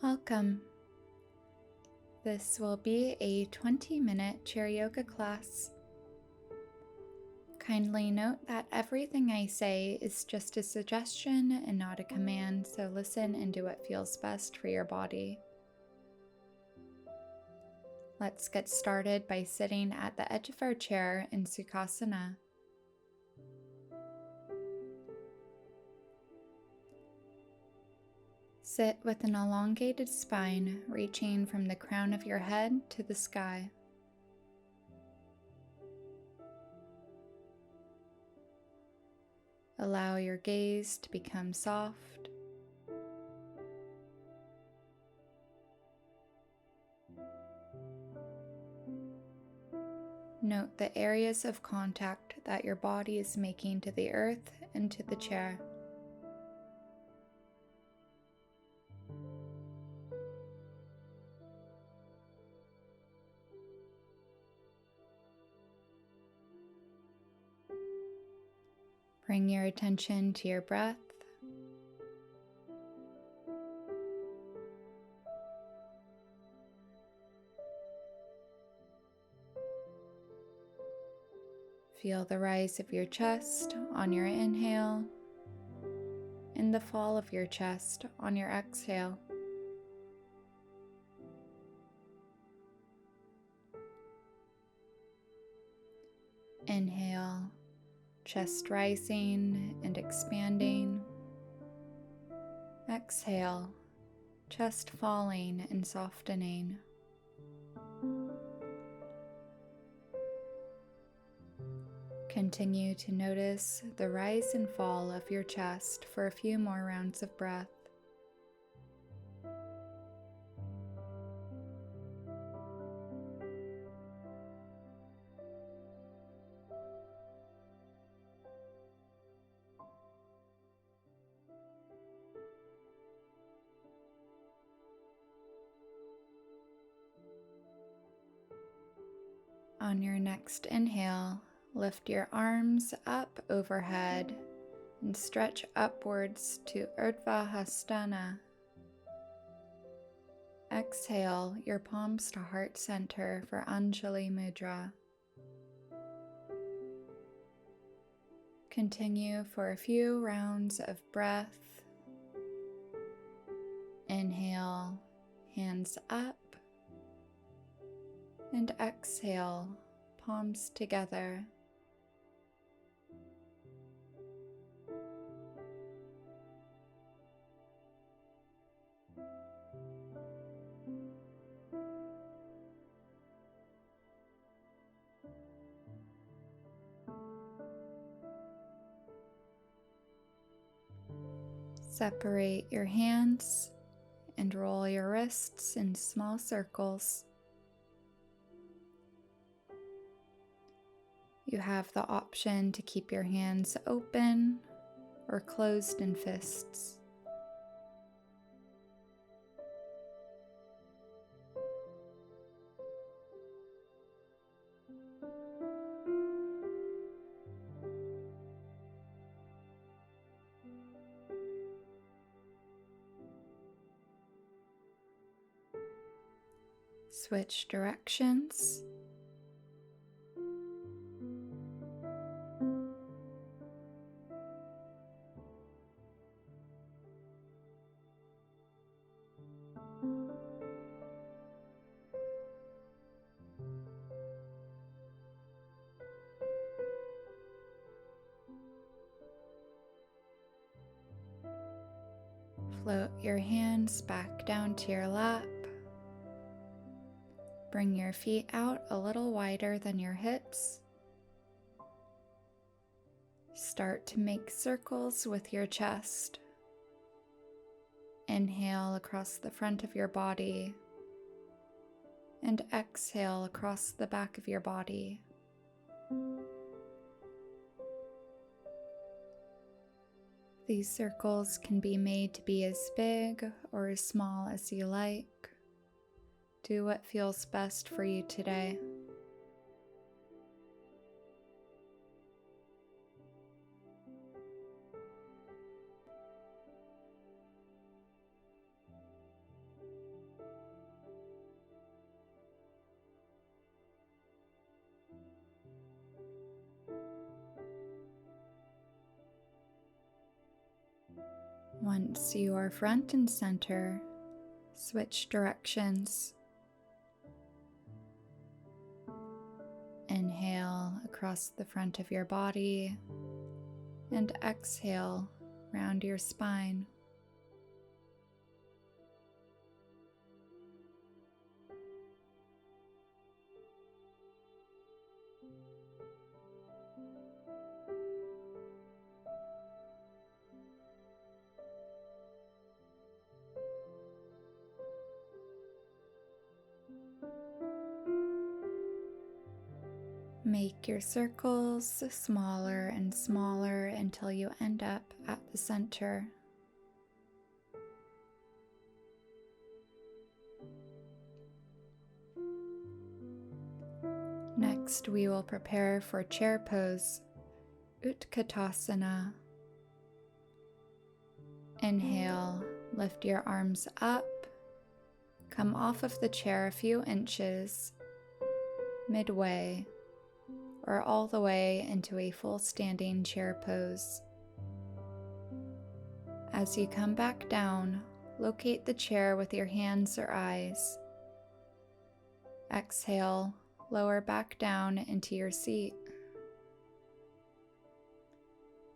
Welcome. This will be a 20-minute chair yoga class. Kindly note that everything I say is just a suggestion and not a command, so listen and do what feels best for your body. Let's get started by sitting at the edge of our chair in Sukhasana. Sit with an elongated spine reaching from the crown of your head to the sky. Allow your gaze to become soft. Note the areas of contact that your body is making to the earth and to the chair. Bring your attention to your breath. Feel the rise of your chest on your inhale and the fall of your chest on your exhale. Inhale, chest rising and expanding. Exhale, chest falling and softening. Continue to notice the rise and fall of your chest for a few more rounds of breath. On your next inhale, lift your arms up overhead and stretch upwards to Urdhva Hasana. Exhale your palms to heart center for Anjali Mudra. Continue for a few rounds of breath. Inhale, hands up, and exhale, palms together. Separate your hands and roll your wrists in small circles. You have the option to keep your hands open or closed in fists. Switch directions. Float your hands back down to your lap. Bring your feet out a little wider than your hips. Start to make circles with your chest. Inhale across the front of your body and exhale across the back of your body. These circles can be made to be as big or as small as you like. Do what feels best for you today. Once you are front and center, switch directions. Inhale across the front of your body and exhale round your spine. Make your circles smaller and smaller until you end up at the center. Next, we will prepare for chair pose, Utkatasana. Inhale, lift your arms up, come off of the chair a few inches, midway, or all the way into a full standing chair pose. As you come back down, locate the chair with your hands or eyes. Exhale, lower back down into your seat.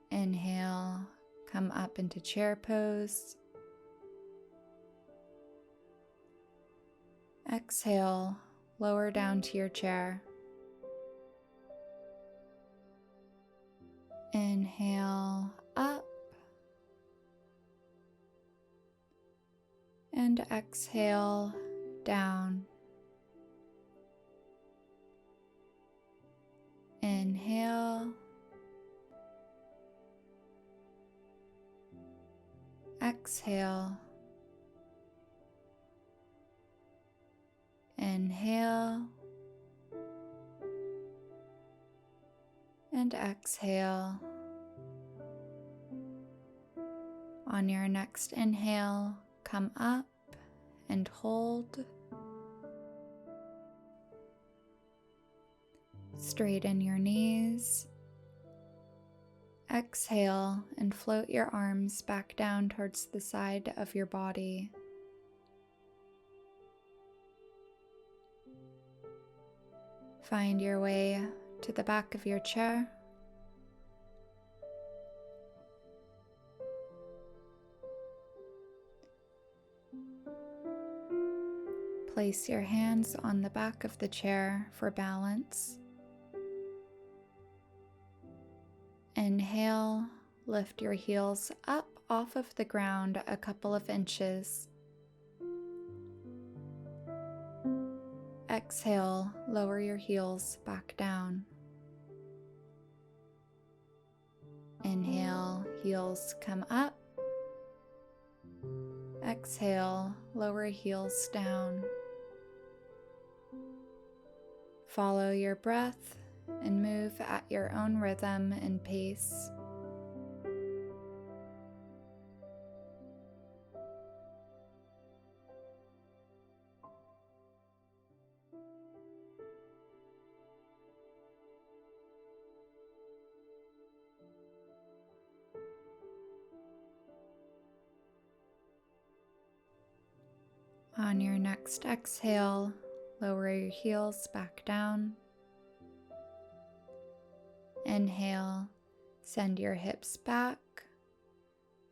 Inhale, come up into chair pose. Exhale, lower down to your chair. Inhale, up. And exhale, down. Inhale. Exhale. Inhale. And exhale. On your next inhale, come up and hold. Straighten your knees. Exhale and float your arms back down towards the side of your body. Find your way to the back of your chair. Place your hands on the back of the chair for balance. Inhale, lift your heels up off of the ground a couple of inches. Exhale, lower your heels back down. Inhale, heels come up. Exhale, lower heels down. Follow your breath and move at your own rhythm and pace. On your next exhale, lower your heels back down. Inhale, send your hips back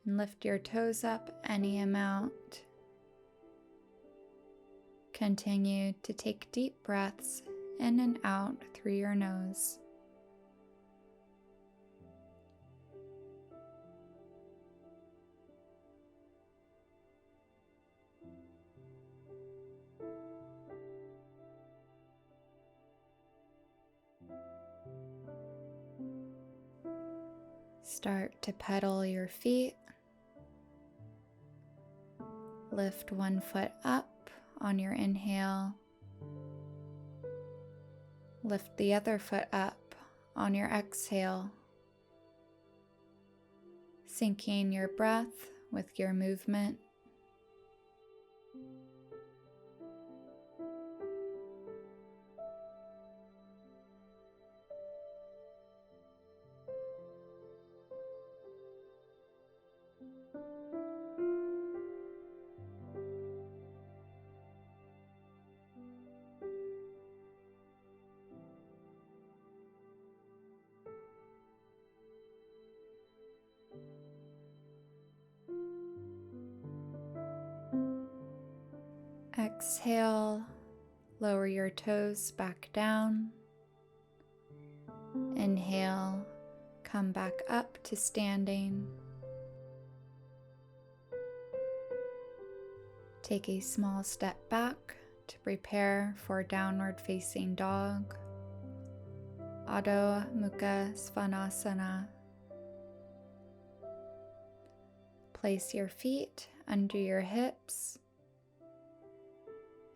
and lift your toes up any amount. Continue to take deep breaths in and out through your nose. Start to pedal your feet. Lift one foot up on your inhale. Lift the other foot up on your exhale. Syncing your breath with your movement. Exhale, lower your toes back down. Inhale, come back up to standing. Take a small step back to prepare for downward facing dog, Adho Mukha Svanasana. Place your feet under your hips.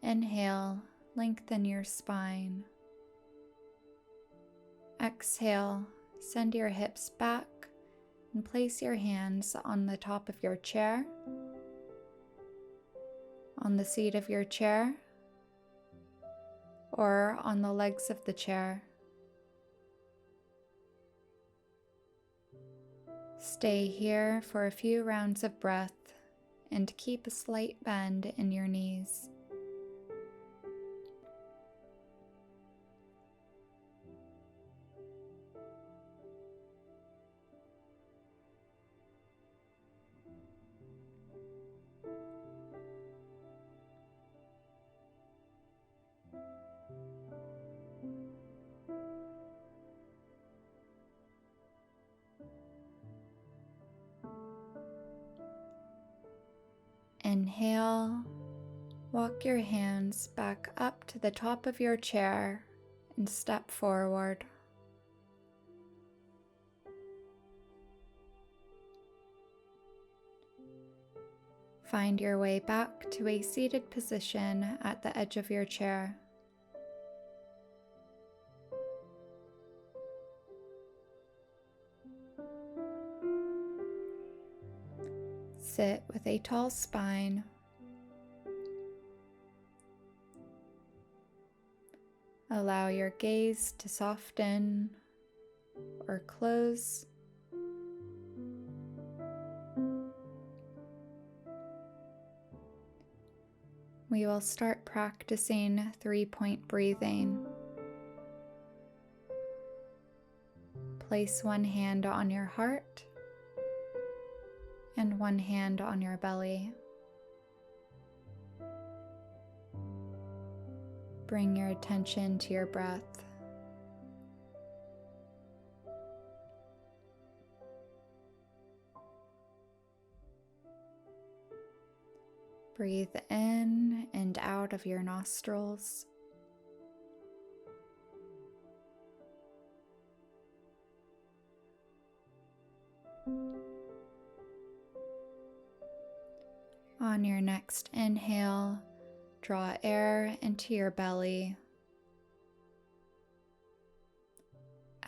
Inhale, lengthen your spine. Exhale, send your hips back and place your hands on the top of your chair, on the seat of your chair, or on the legs of the chair. Stay here for a few rounds of breath and keep a slight bend in your knees. Inhale, walk your hands back up to the top of your chair and step forward. Find your way back to a seated position at the edge of your chair. Sit with a tall spine. Allow your gaze to soften or close. We will start practicing 3-point breathing. Place one hand on your heart and one hand on your belly. Bring your attention to your breath. Breathe in and out of your nostrils. On your next inhale, draw air into your belly.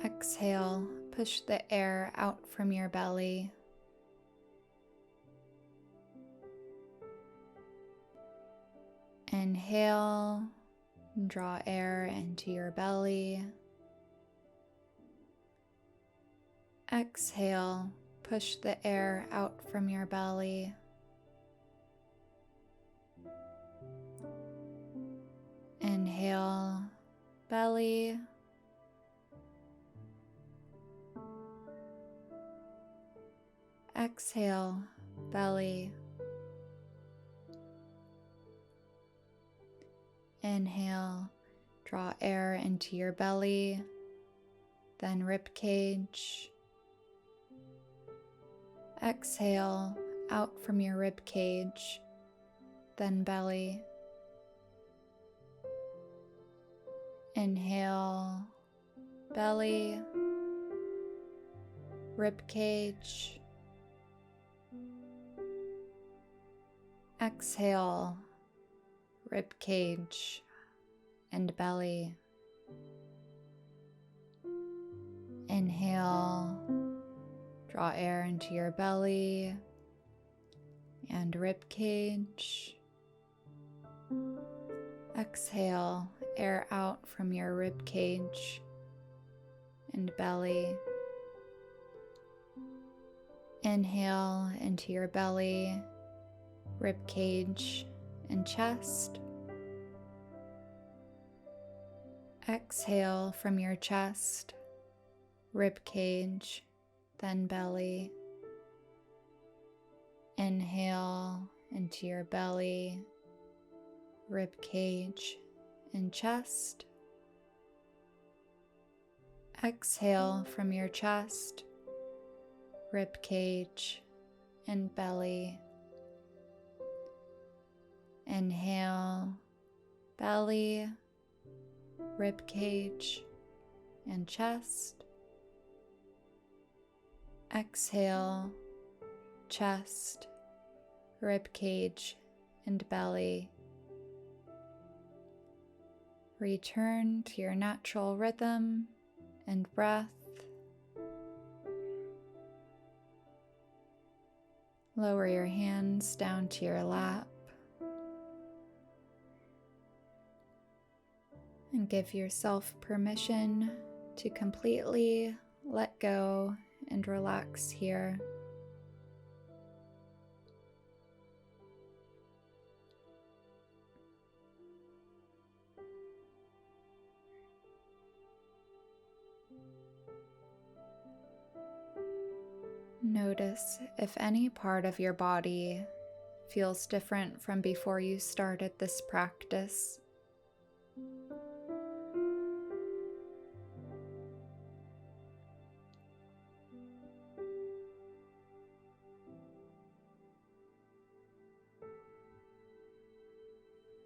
Exhale, push the air out from your belly. Inhale, draw air into your belly. Exhale, push the air out from your belly. Inhale, belly. Exhale, belly. Inhale, draw air into your belly, then rib cage. Exhale, out from your rib cage, then belly. Inhale, belly, rib cage. Exhale, rib cage and belly. Inhale, draw air into your belly and rib cage. Exhale, air out from your rib cage and belly. Inhale into your belly, rib cage and chest. Exhale from your chest, rib cage, then belly. Inhale into your belly, rib cage, and chest. Exhale from your chest, rib cage, and belly. Inhale, belly, rib cage, and chest. Exhale, chest, rib cage, and belly. Return to your natural rhythm and breath. Lower your hands down to your lap and give yourself permission to completely let go and relax here. Notice if any part of your body feels different from before you started this practice.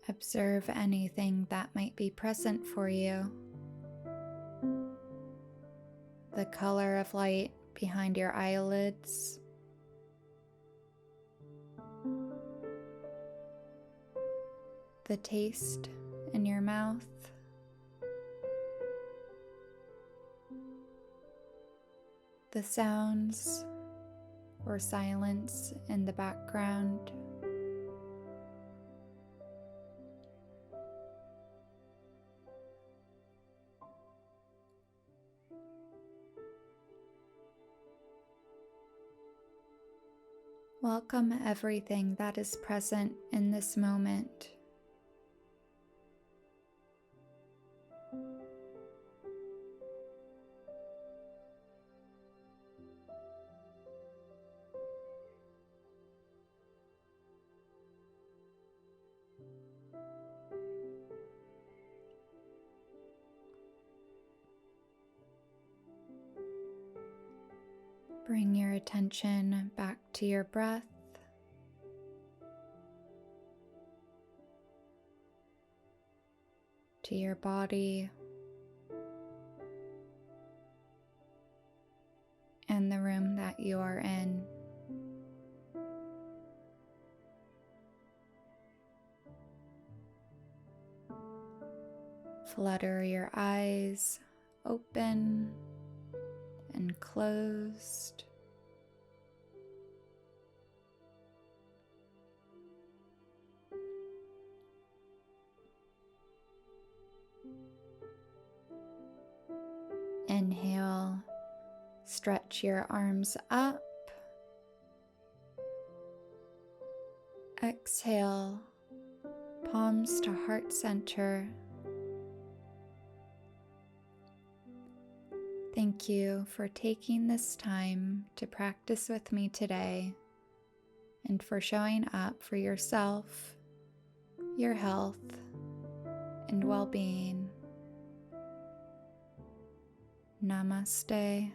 Observe anything that might be present for you. The color of light behind your eyelids, the taste in your mouth, the sounds or silence in the background. Welcome everything that is present in this moment. Bring your attention back to your breath. To your body and the room that you are in. Flutter your eyes open and closed. Inhale, stretch your arms up. Exhale, palms to heart center. Thank you for taking this time to practice with me today and for showing up for yourself, your health, and well-being. Namaste.